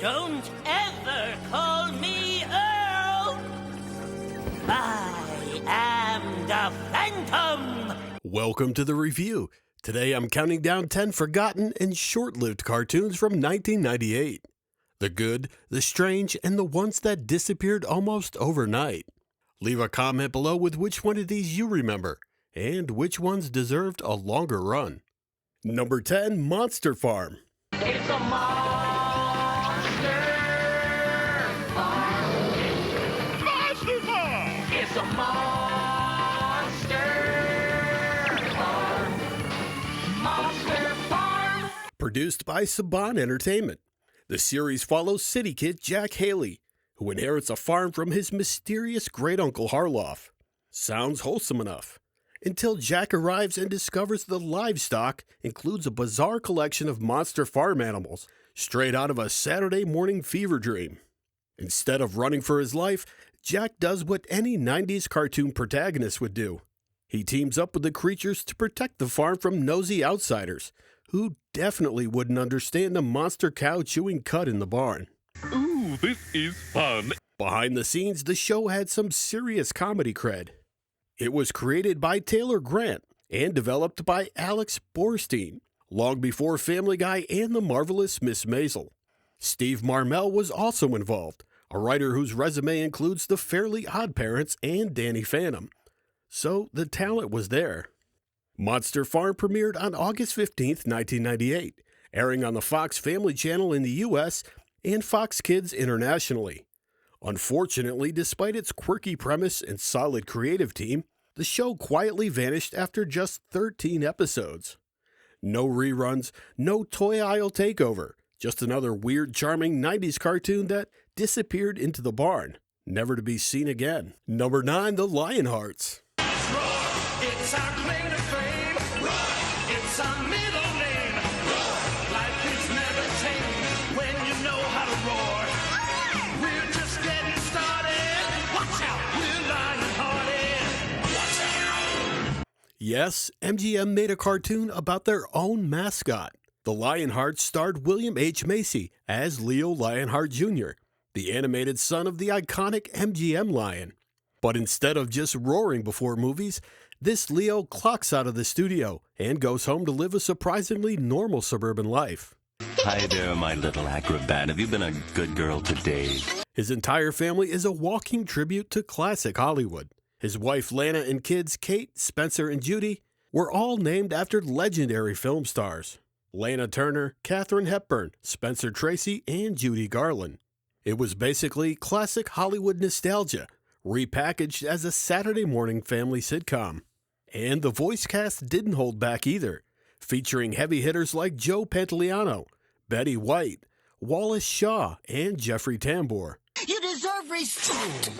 Don't ever call me Earl! I am the Phantom! Welcome to the review. Today I'm counting down 10 forgotten and short-lived cartoons from 1998. The good, the strange, and the ones that disappeared almost overnight. Leave a comment below with which one of these you remember, and which ones deserved a longer run. Number 10, Monster Farm. It's a monster farm. Monster Farm! It's a monster farm. Monster Farm. Produced by Saban Entertainment. The series follows city kid Jack Haley, who inherits a farm from his mysterious great-uncle Harloff. Sounds wholesome enough. Until Jack arrives and discovers the livestock includes a bizarre collection of monster farm animals, straight out of a Saturday morning fever dream. Instead of running for his life, Jack does what any 90s cartoon protagonist would do. He teams up with the creatures to protect the farm from nosy outsiders, who definitely wouldn't understand the monster cow chewing cud in the barn. Ooh, this is fun. Behind the scenes, the show had some serious comedy cred. It was created by Taylor Grant and developed by Alex Borstein, long before Family Guy and The Marvelous Miss Maisel. Steve Marmel was also involved, a writer whose resume includes The Fairly Odd Parents and Danny Phantom. So the talent was there. Monster Farm premiered on August 15, 1998, airing on the Fox Family Channel in the U.S. and Fox Kids internationally. Unfortunately, despite its quirky premise and solid creative team, the show quietly vanished after just 13 episodes. No reruns, no toy aisle takeover, just another weird, charming 90s cartoon that disappeared into the barn, never to be seen again. Number 9, The Lionhearts. It's our claim to fame. It's our middle name. Life is never tame when you know how to roar. We're just getting started. Watch out, we're Lionhearted. Watch out. Yes, MGM made a cartoon about their own mascot. The Lionhearts starred William H. Macy as Leo Lionheart Jr., the animated son of the iconic MGM lion. But instead of just roaring before movies, this Leo clocks out of the studio and goes home to live a surprisingly normal suburban life. Hi there, my little acrobat. Have you been a good girl today? His entire family is a walking tribute to classic Hollywood. His wife Lana and kids Kate, Spencer, and Judy were all named after legendary film stars. Lana Turner, Katharine Hepburn, Spencer Tracy, and Judy Garland. It was basically classic Hollywood nostalgia, repackaged as a Saturday morning family sitcom. And the voice cast didn't hold back either, featuring heavy hitters like Joe Pantoliano, Betty White, Wallace Shaw, and Jeffrey Tambor. You deserve respect.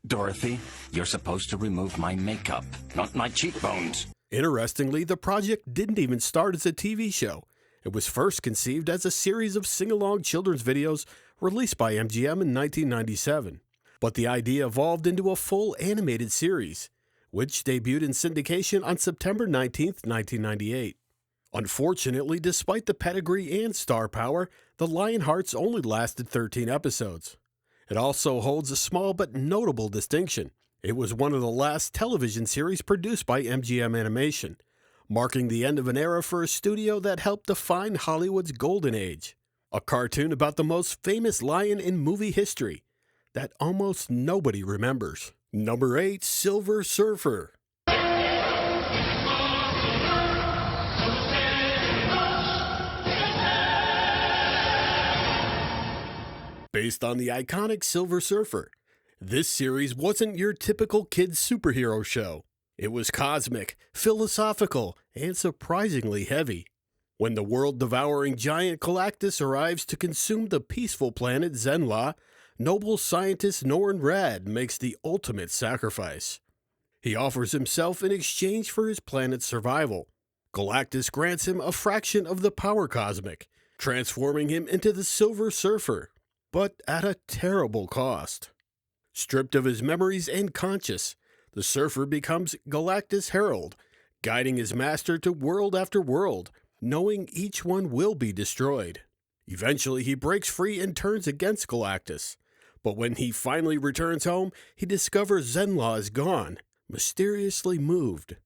Dorothy, you're supposed to remove my makeup, not my cheekbones. Interestingly, the project didn't even start as a TV show. It was first conceived as a series of sing-along children's videos released by MGM in 1997. But the idea evolved into a full animated series, which debuted in syndication on September 19, 1998. Unfortunately, despite the pedigree and star power, the Lionhearts only lasted 13 episodes. It also holds a small but notable distinction. It was one of the last television series produced by MGM Animation, marking the end of an era for a studio that helped define Hollywood's golden age. A cartoon about the most famous lion in movie history that almost nobody remembers. Number 8, Silver Surfer. Based on the iconic Silver Surfer, this series wasn't your typical kids' superhero show. It was cosmic, philosophical, and surprisingly heavy. When the world-devouring giant Galactus arrives to consume the peaceful planet Zenla, noble scientist Norrin Radd makes the ultimate sacrifice. He offers himself in exchange for his planet's survival. Galactus grants him a fraction of the power cosmic, transforming him into the Silver Surfer, but at a terrible cost. Stripped of his memories and conscious, the Surfer becomes Galactus' herald, guiding his master to world after world, knowing each one will be destroyed. Eventually, he breaks free and turns against Galactus. But when he finally returns home, he discovers Zenlaw is gone, mysteriously moved.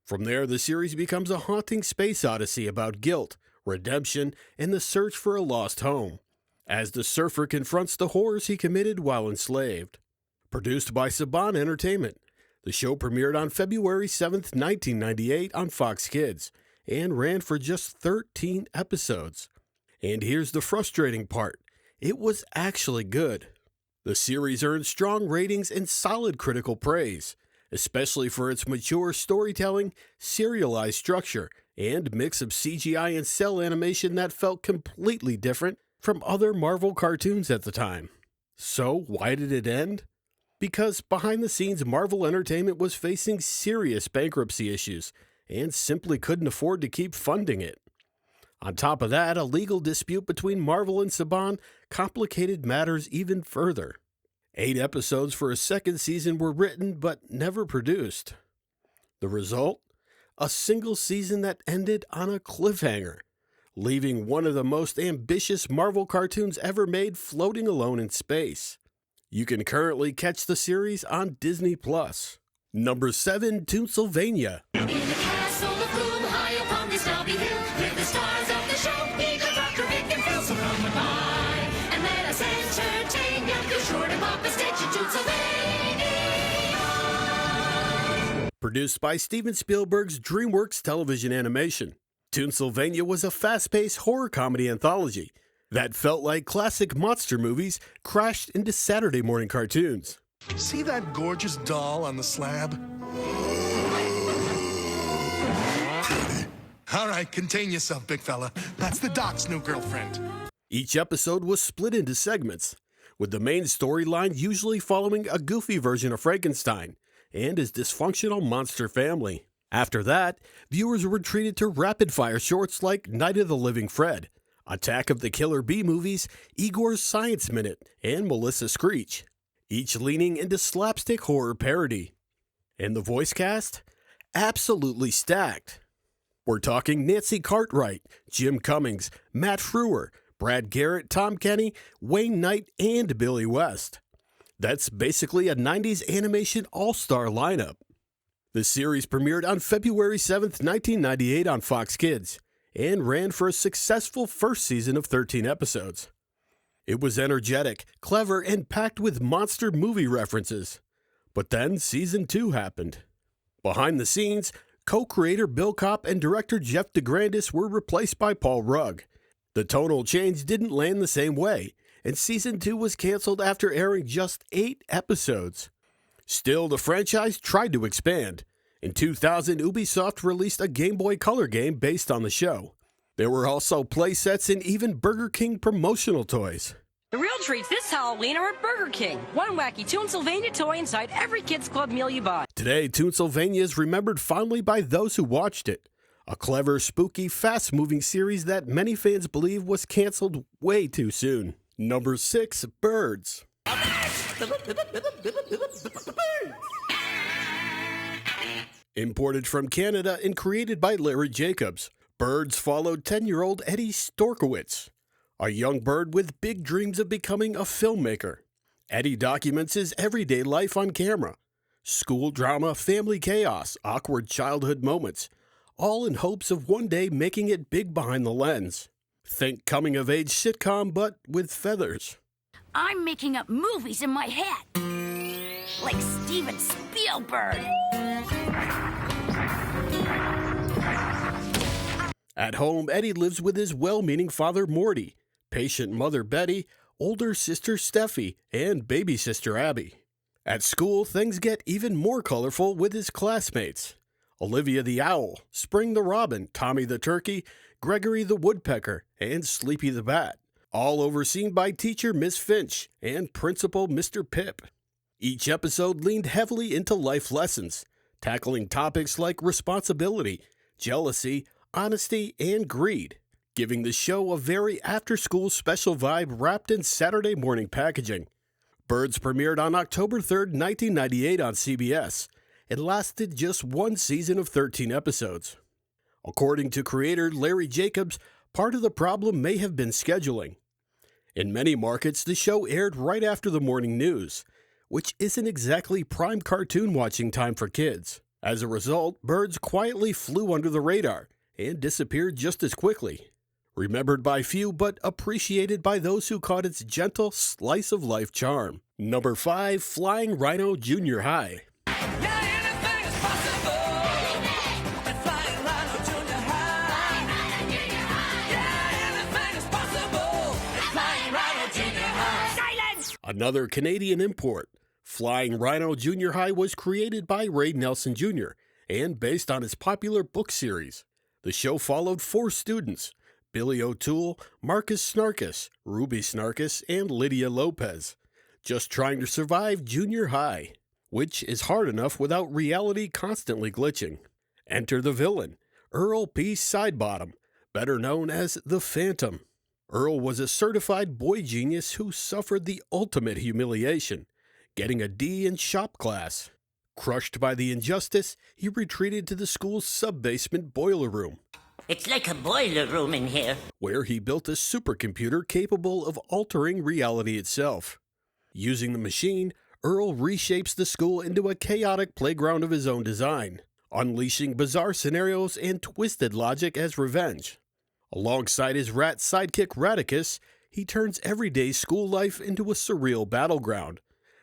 From there, the series becomes a haunting space odyssey about guilt, redemption, and the search for a lost home, as the surfer confronts the horrors he committed while enslaved. Produced by Saban Entertainment, the show premiered on February 7, 1998 on Fox Kids, and ran for just 13 episodes. And here's the frustrating part. It was actually good. The series earned strong ratings and solid critical praise, especially for its mature storytelling, serialized structure, and mix of CGI and cell animation that felt completely different from other Marvel cartoons at the time. So, why did it end? Because behind the scenes, Marvel Entertainment was facing serious bankruptcy issues and simply couldn't afford to keep funding it. On top of that, a legal dispute between Marvel and Saban complicated matters even further. 8 episodes for a second season were written but never produced. The result? A single season that ended on a cliffhanger, leaving one of the most ambitious Marvel cartoons ever made floating alone in space. You can currently catch the series on Disney+. Number 7, Toonsylvania. In the castle of gloom, high upon the snobby hill, with the stars of the show, Eagle, Dr. Vic, and Phil, so come by, and let us entertain you. Be sure to pop a stitch in Toonsylvania. Produced by Steven Spielberg's DreamWorks Television Animation, Toonsylvania was a fast-paced horror comedy anthology that felt like classic monster movies crashed into Saturday morning cartoons. See that gorgeous doll on the slab? Pretty. All right, contain yourself, big fella. That's the Doc's new girlfriend. Each episode was split into segments, with the main storyline usually following a goofy version of Frankenstein and his dysfunctional monster family. After that, viewers were treated to rapid-fire shorts like Night of the Living Fred, Attack of the Killer Bee movies, Igor's Science Minute, and Melissa Screech, each leaning into slapstick horror parody. And the voice cast? Absolutely stacked. We're talking Nancy Cartwright, Jim Cummings, Matt Frewer, Brad Garrett, Tom Kenny, Wayne Knight, and Billy West. That's basically a 90s animation all-star lineup. The series premiered on February 7th, 1998 on Fox Kids, and ran for a successful first season of 13 episodes. It was energetic, clever, and packed with monster movie references. But then Season 2 happened. Behind the scenes, co-creator Bill Kopp and director Jeff DeGrandis were replaced by Paul Rugg. The tonal change didn't land the same way, and Season 2 was canceled after airing just 8 episodes. Still, the franchise tried to expand. In 2000, Ubisoft released a Game Boy Color game based on the show. There were also play sets and even Burger King promotional toys. The real treats this Halloween are at Burger King. One wacky Toonsylvania toy inside every Kids Club meal you buy. Today, Toonsylvania is remembered fondly by those who watched it. A clever, spooky, fast-moving series that many fans believe was canceled way too soon. Number 6, Birdz. Imported from Canada and created by Larry Jacobs, Birdz followed 10-year-old Eddie Storkowitz, a young bird with big dreams of becoming a filmmaker. Eddie documents his everyday life on camera. School drama, family chaos, awkward childhood moments, all in hopes of one day making it big behind the lens. Think coming-of-age sitcom, but with feathers. I'm making up movies in my head. Like Steven Spielberg. At home, Eddie lives with his well-meaning father, Morty, patient mother, Betty, older sister, Steffi, and baby sister, Abby. At school, things get even more colorful with his classmates. Olivia the Owl, Spring the Robin, Tommy the Turkey, Gregory the Woodpecker, and Sleepy the Bat, all overseen by teacher Miss Finch and principal Mr. Pip. Each episode leaned heavily into life lessons, tackling topics like responsibility, jealousy, honesty, and greed, giving the show a very after-school special vibe wrapped in Saturday morning packaging. Birdz premiered on October 3rd, 1998 on CBS. It lasted just one season of 13 episodes. According to creator Larry Jacobs, Part of the problem may have been scheduling. In many markets, the show aired right after the morning news, which isn't exactly prime cartoon watching time for kids. As a result, Birdz quietly flew under the radar and disappeared just as quickly. Remembered by few, but appreciated by those who caught its gentle slice-of-life charm. Number 5, Flying Rhino Junior High. Another Canadian import, Flying Rhino Junior High was created by Ray Nelson Jr. and based on his popular book series. The show followed 4 students, Billy O'Toole, Marcus Snarkus, Ruby Snarkus, and Lydia Lopez, just trying to survive junior high, which is hard enough without reality constantly glitching. Enter the villain, Earl P. Sidebottom, better known as the Phantom. Earl was a certified boy genius who suffered the ultimate humiliation, getting a D in shop class. Crushed by the injustice, he retreated to the school's sub-basement boiler room. It's like a boiler room in here. Where he built a supercomputer capable of altering reality itself. Using the machine, Earl reshapes the school into a chaotic playground of his own design, unleashing bizarre scenarios and twisted logic as revenge. Alongside his rat sidekick Radicus, he turns everyday school life into a surreal battleground,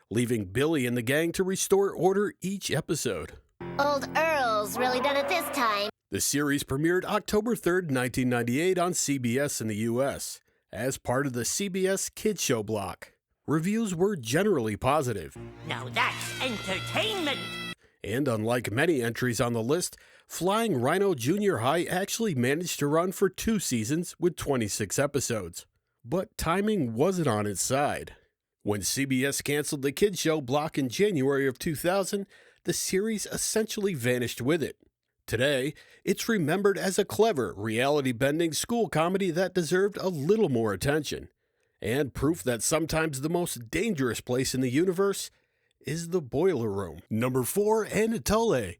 leaving Billy and the gang to restore order each episode. Old Earl's really done it this time. The series premiered October 3rd, 1998 on CBS in the U.S. as part of the CBS Kids Show block. Reviews were generally positive. Now that's entertainment! And unlike many entries on the list, Flying Rhino Junior High actually managed to run for 2 seasons with 26 episodes. But timing wasn't on its side. When CBS canceled the Kids Show block in January of 2000, the series essentially vanished with it. Today, it's remembered as a clever, reality-bending school comedy that deserved a little more attention, and proof that sometimes the most dangerous place in the universe is the boiler room. Number 4, Anatole.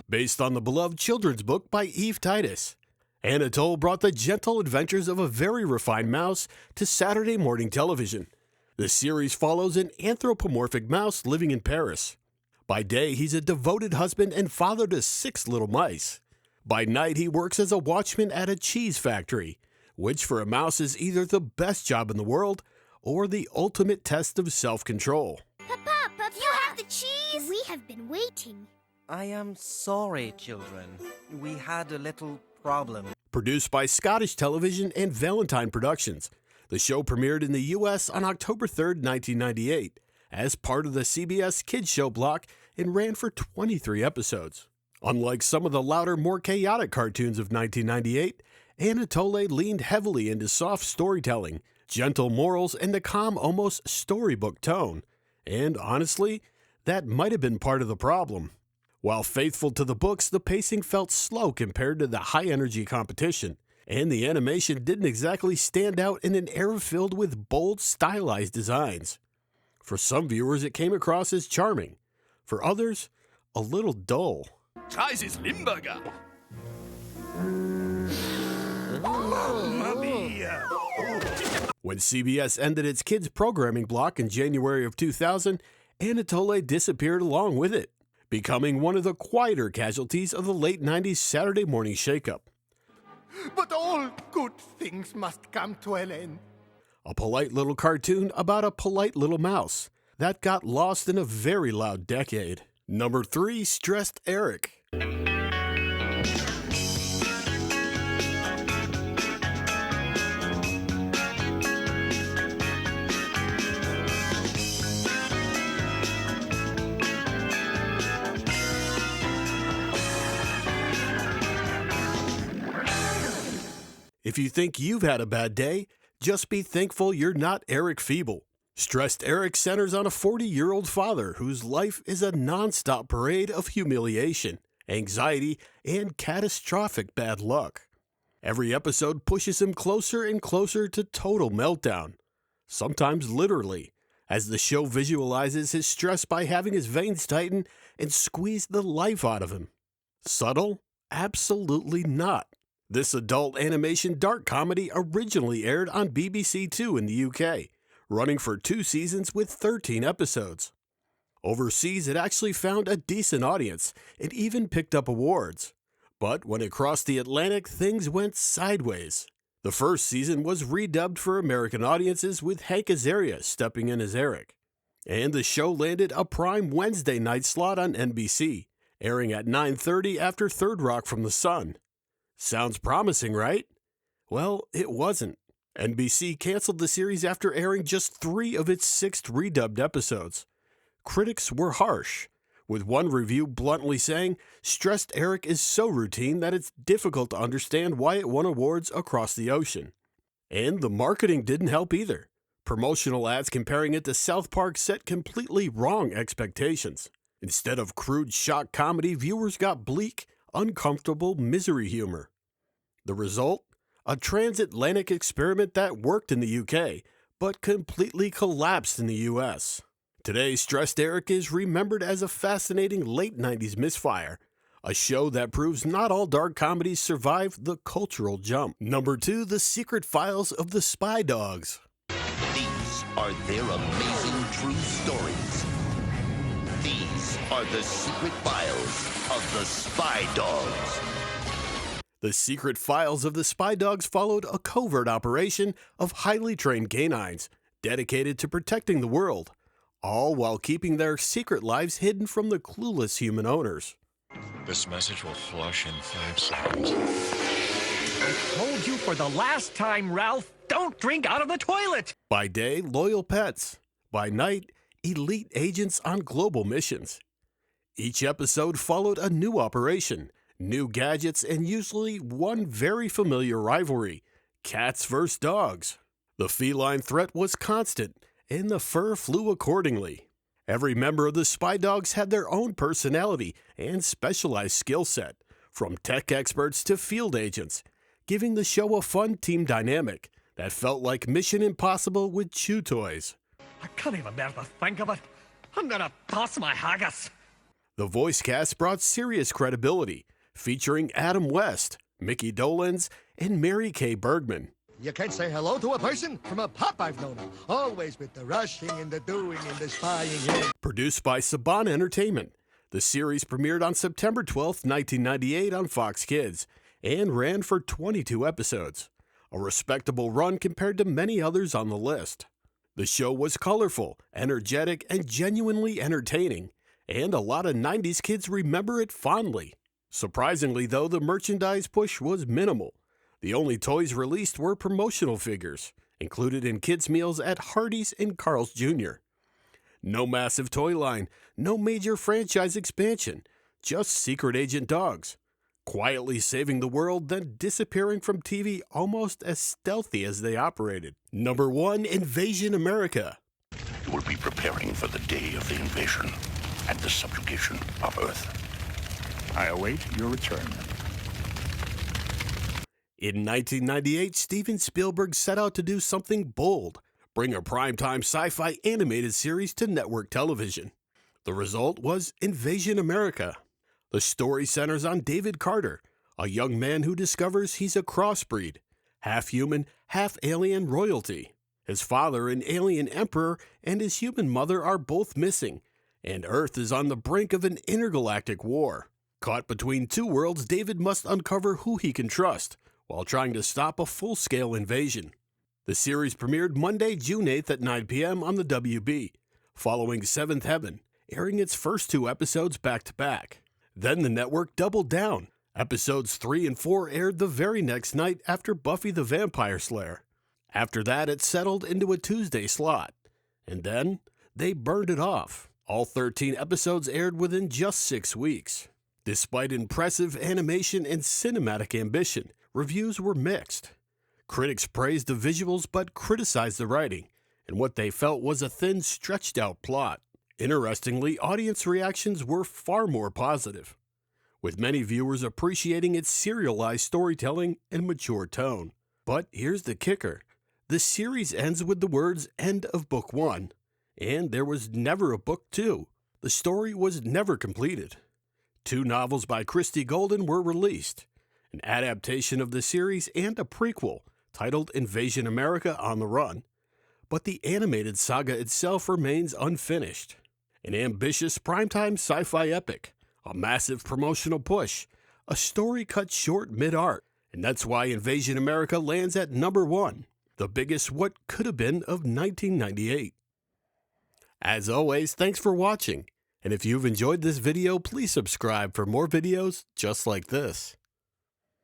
Based on the beloved children's book by Eve Titus, Anatole brought the gentle adventures of a very refined mouse to Saturday morning television. The series follows an anthropomorphic mouse living in Paris. By day, he's a devoted husband and father to 6 little mice. By night, he works as a watchman at a cheese factory, which for a mouse is either the best job in the world or the ultimate test of self-control. Papa, you have the cheese? We have been waiting. I am sorry, children. We had a little problem. Produced by Scottish Television and Valentine Productions, the show premiered in the U.S. on October 3rd, 1998, as part of the CBS Kids Show block and ran for 23 episodes. Unlike some of the louder, more chaotic cartoons of 1998, Anatole leaned heavily into soft storytelling, gentle morals, and the calm, almost storybook tone. And honestly, that might have been part of the problem. While faithful to the books, the pacing felt slow compared to the high-energy competition, and the animation didn't exactly stand out in an era filled with bold, stylized designs. For some viewers, it came across as charming. For others, a little dull. Try this Limburger. When CBS ended its kids' programming block in January of 2000, Anatole disappeared along with it, becoming one of the quieter casualties of the late 90s Saturday morning shakeup. But all good things must come to an end. A polite little cartoon about a polite little mouse that got lost in a very loud decade. Number 3, Stressed Eric. If you think you've had a bad day, just be thankful you're not Eric Feeble. Stressed Eric centers on a 40-year-old father whose life is a non-stop parade of humiliation, anxiety, and catastrophic bad luck. Every episode pushes him closer and closer to total meltdown, sometimes literally, as the show visualizes his stress by having his veins tighten and squeeze the life out of him. Subtle? Absolutely not. This adult animation dark comedy originally aired on BBC Two in the UK, running for 2 seasons with 13 episodes. Overseas, it actually found a decent audience and even picked up awards. But when it crossed the Atlantic, things went sideways. The first season was redubbed for American audiences with Hank Azaria stepping in as Eric. And the show landed a prime Wednesday night slot on NBC, airing at 9:30 after Third Rock from the Sun. Sounds promising, right? Well, it wasn't. NBC canceled the series after airing just 3 of its 6 redubbed episodes. Critics were harsh, with one review bluntly saying, "Stressed Eric is so routine that it's difficult to understand why it won awards across the ocean." And the marketing didn't help either. Promotional ads comparing it to South Park set completely wrong expectations. Instead of crude shock comedy, viewers got bleak, uncomfortable misery humor. The result? A transatlantic experiment that worked in the UK, but completely collapsed in the US. Today, Stressed Eric is remembered as a fascinating late 90s misfire, a show that proves not all dark comedies survive the cultural jump. Number 2, The Secret Files of the Spy Dogs. These are their amazing true stories. These are the secret files of the Spy Dogs. The Secret Files of the Spy Dogs followed a covert operation of highly trained canines dedicated to protecting the world, all while keeping their secret lives hidden from the clueless human owners. This message will flush in 5 seconds. I told you for the last time, Ralph, don't drink out of the toilet! By day, loyal pets. By night, elite agents on global missions. Each episode followed a new operation, new gadgets, and usually one very familiar rivalry, cats versus dogs. The feline threat was constant, and the fur flew accordingly. Every member of the Spy Dogs had their own personality and specialized skill set, from tech experts to field agents, giving the show a fun team dynamic that felt like Mission Impossible with chew toys. I can't even bear to think of it. I'm gonna toss my haggis. The voice cast brought serious credibility, featuring Adam West, Mickey Dolenz, and Mary Kay Bergman. You can't say hello to a person from a pup I've known. Always with the rushing and the doing and the spying in. Produced by Saban Entertainment, the series premiered on September 12, 1998 on Fox Kids and ran for 22 episodes, a respectable run compared to many others on the list. The show was colorful, energetic, and genuinely entertaining, and a lot of 90s kids remember it fondly. Surprisingly, though, the merchandise push was minimal. The only toys released were promotional figures, included in kids' meals at Hardee's and Carl's Jr. No massive toy line, no major franchise expansion, just secret agent dogs, quietly saving the world, then disappearing from TV almost as stealthy as they operated. Number 1, Invasion America. You will be preparing for the day of the invasion and the subjugation of Earth. I await your return. In 1998, Steven Spielberg set out to do something bold, bring a primetime sci-fi animated series to network television. The result was Invasion America. The story centers on David Carter, a young man who discovers he's a crossbreed, half human, half alien royalty. His father, an alien emperor, and his human mother are both missing, and Earth is on the brink of an intergalactic war. Caught between 2 worlds, David must uncover who he can trust, while trying to stop a full-scale invasion. The series premiered Monday, June 8th at 9 p.m. on the WB, following Seventh Heaven, airing its first 2 episodes back-to-back. Then the network doubled down. Episodes 3 and 4 aired the very next night after Buffy the Vampire Slayer. After that, it settled into a Tuesday slot. And then, they burned it off. All 13 episodes aired within just 6 weeks. Despite impressive animation and cinematic ambition, reviews were mixed. Critics praised the visuals but criticized the writing, and what they felt was a thin, stretched-out plot. Interestingly, audience reactions were far more positive, with many viewers appreciating its serialized storytelling and mature tone. But here's the kicker. The series ends with the words "End of Book 1," and there was never a book 2. The story was never completed. 2 novels by Christie Golden were released, an adaptation of the series and a prequel titled Invasion America on the Run, but the animated saga itself remains unfinished. An ambitious primetime sci-fi epic, a massive promotional push, a story cut short mid-art, and that's why Invasion America lands at number 1, the biggest what could have been of 1998. As always, thanks for watching, and if you've enjoyed this video, please subscribe for more videos just like this.